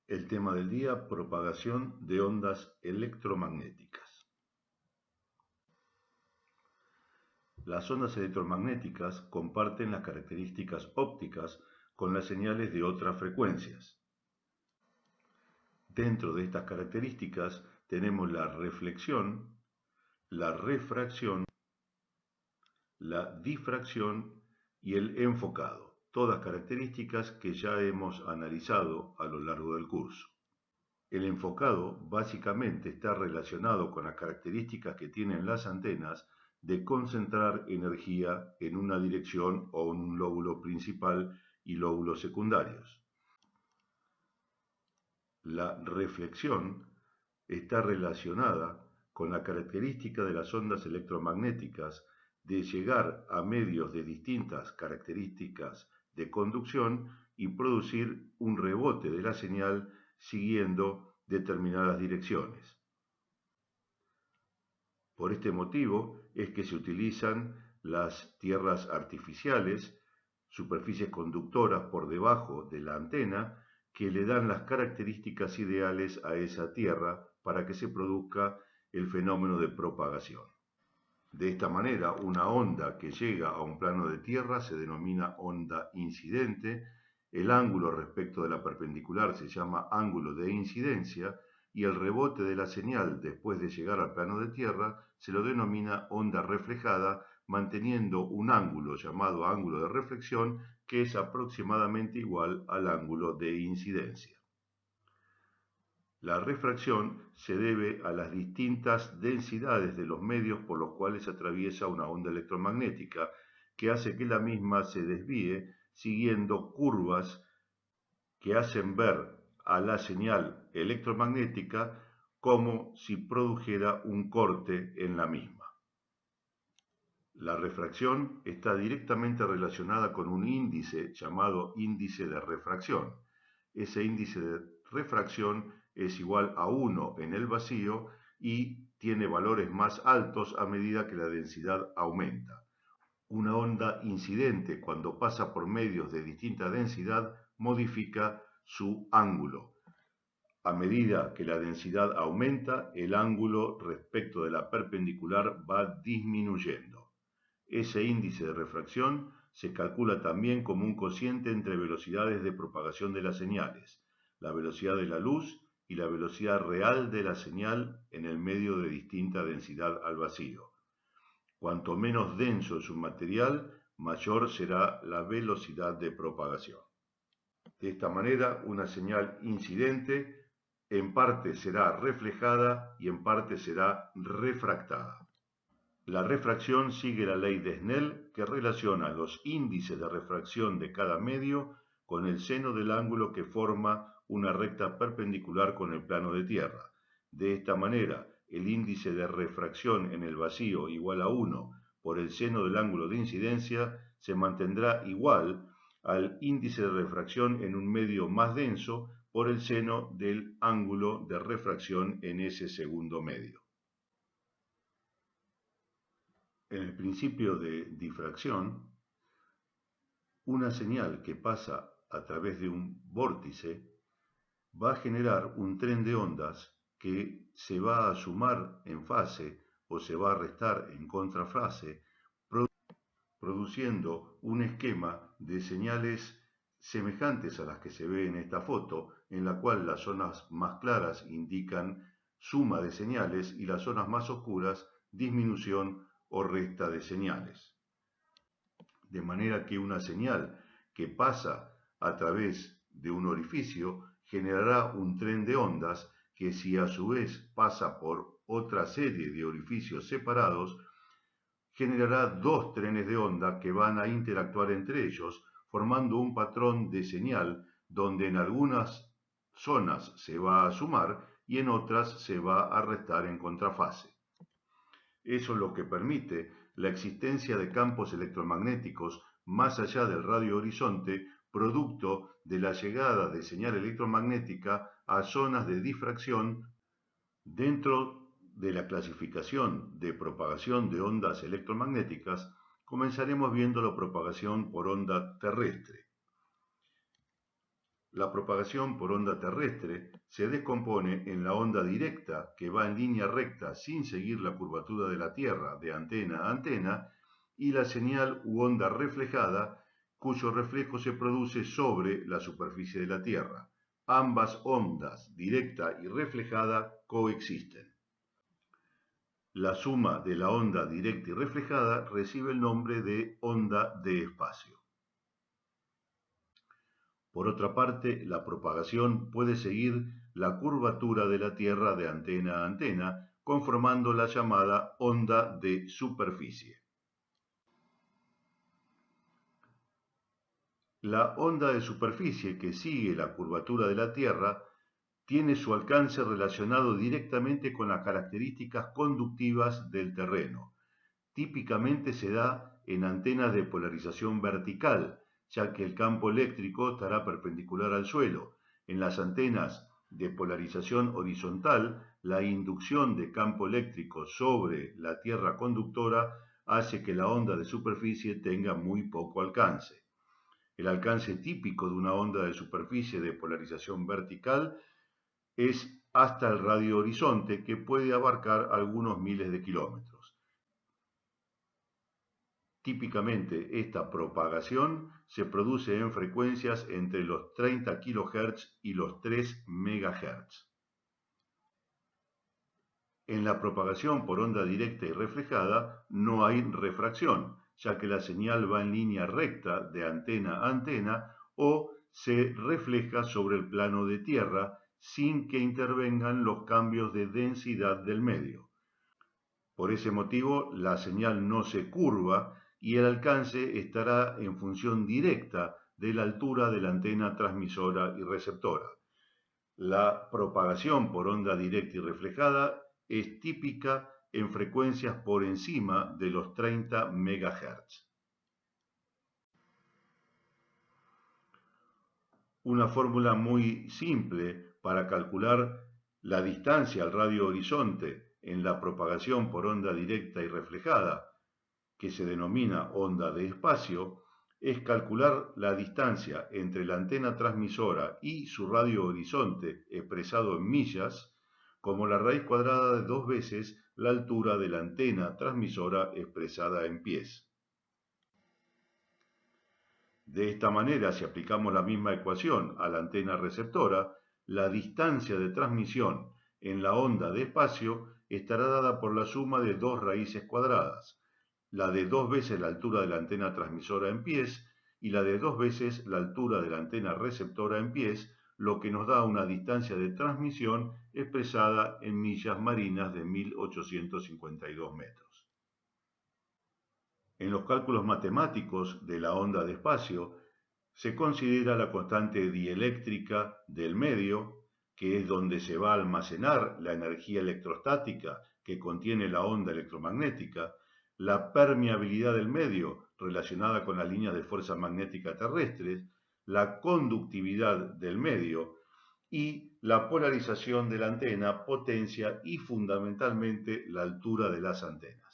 El tema del día: propagación de ondas electromagnéticas. Las ondas electromagnéticas comparten las características ópticas con las señales de otras frecuencias. Dentro de estas características tenemos la reflexión, la refracción, la difracción y el enfocado, todas características que ya hemos analizado a lo largo del curso. El enfocado básicamente está relacionado con las características que tienen las antenas de concentrar energía en una dirección o en un lóbulo principal y lóbulos secundarios. La reflexión está relacionada con la característica de las ondas electromagnéticas de llegar a medios de distintas características de conducción y producir un rebote de la señal siguiendo determinadas direcciones. Por este motivo es que se utilizan las tierras artificiales, superficies conductoras por debajo de la antena, que le dan las características ideales a esa tierra para que se produzca el fenómeno de propagación. De esta manera, una onda que llega a un plano de tierra se denomina onda incidente, el ángulo respecto de la perpendicular se llama ángulo de incidencia y el rebote de la señal después de llegar al plano de tierra se lo denomina onda reflejada, manteniendo un ángulo llamado ángulo de reflexión que es aproximadamente igual al ángulo de incidencia. La refracción se debe a las distintas densidades de los medios por los cuales atraviesa una onda electromagnética, que hace que la misma se desvíe siguiendo curvas que hacen ver a la señal electromagnética como si produjera un corte en la misma. La refracción está directamente relacionada con un índice llamado índice de refracción. Ese índice de refracción es igual a 1 en el vacío y tiene valores más altos a medida que la densidad aumenta. Una onda incidente, cuando pasa por medios de distinta densidad, modifica su ángulo. A medida que la densidad aumenta, el ángulo respecto de la perpendicular va disminuyendo. Ese índice de refracción se calcula también como un cociente entre velocidades de propagación de las señales, la velocidad de la luz y la velocidad real de la señal en el medio de distinta densidad al vacío. Cuanto menos denso es un material, mayor será la velocidad de propagación. De esta manera, una señal incidente en parte será reflejada y en parte será refractada. La refracción sigue la ley de Snell, que relaciona los índices de refracción de cada medio con el seno del ángulo que forma una recta perpendicular con el plano de tierra. De esta manera, el índice de refracción en el vacío igual a 1 por el seno del ángulo de incidencia se mantendrá igual al índice de refracción en un medio más denso por el seno del ángulo de refracción en ese segundo medio. En el principio de difracción, una señal que pasa a través de un vórtice va a generar un tren de ondas que se va a sumar en fase o se va a restar en contrafase, produciendo un esquema de señales semejantes a las que se ve en esta foto, en la cual las zonas más claras indican suma de señales y las zonas más oscuras disminución o resta de señales. De manera que una señal que pasa a través de un orificio generará un tren de ondas que, si a su vez pasa por otra serie de orificios separados, generará dos trenes de onda que van a interactuar entre ellos, formando un patrón de señal donde en algunas zonas se va a sumar y en otras se va a restar en contrafase. Eso es lo que permite la existencia de campos electromagnéticos más allá del radio horizonte, producto de la llegada de señal electromagnética a zonas de difracción. Dentro de la clasificación de propagación de ondas electromagnéticas, comenzaremos viendo la propagación por onda terrestre. La propagación por onda terrestre se descompone en la onda directa, que va en línea recta sin seguir la curvatura de la Tierra de antena a antena, y la señal u onda reflejada, cuyo reflejo se produce sobre la superficie de la Tierra. Ambas ondas, directa y reflejada, coexisten. La suma de la onda directa y reflejada recibe el nombre de onda de espacio. Por otra parte, la propagación puede seguir la curvatura de la Tierra de antena a antena, conformando la llamada onda de superficie. La onda de superficie que sigue la curvatura de la Tierra tiene su alcance relacionado directamente con las características conductivas del terreno. Típicamente se da en antenas de polarización vertical, ya que el campo eléctrico estará perpendicular al suelo. En las antenas de polarización horizontal, la inducción de campo eléctrico sobre la tierra conductora hace que la onda de superficie tenga muy poco alcance. El alcance típico de una onda de superficie de polarización vertical es hasta el radio horizonte, que puede abarcar algunos miles de kilómetros. Típicamente, esta propagación se produce en frecuencias entre los 30 kHz y los 3 MHz. En la propagación por onda directa y reflejada no hay refracción, ya que la señal va en línea recta de antena a antena o se refleja sobre el plano de tierra sin que intervengan los cambios de densidad del medio. Por ese motivo, la señal no se curva y el alcance estará en función directa de la altura de la antena transmisora y receptora. La propagación por onda directa y reflejada es típica en frecuencias por encima de los 30 MHz. Una fórmula muy simple para calcular la distancia al radio horizonte en la propagación por onda directa y reflejada, que se denomina onda de espacio, es calcular la distancia entre la antena transmisora y su radio horizonte expresado en millas, como la raíz cuadrada de 2 veces la altura de la antena transmisora expresada en pies. De esta manera, si aplicamos la misma ecuación a la antena receptora, la distancia de transmisión en la onda de espacio estará dada por la suma de dos raíces cuadradas, la de 2 veces la altura de la antena transmisora en pies y la de 2 veces la altura de la antena receptora en pies, lo que nos da una distancia de transmisión expresada en millas marinas de 1852 metros. En los cálculos matemáticos de la onda de espacio se considera la constante dieléctrica del medio, que es donde se va a almacenar la energía electrostática que contiene la onda electromagnética, la permeabilidad del medio relacionada con las líneas de fuerza magnética terrestres, la conductividad del medio y la polarización de la antena, potencia y fundamentalmente la altura de las antenas.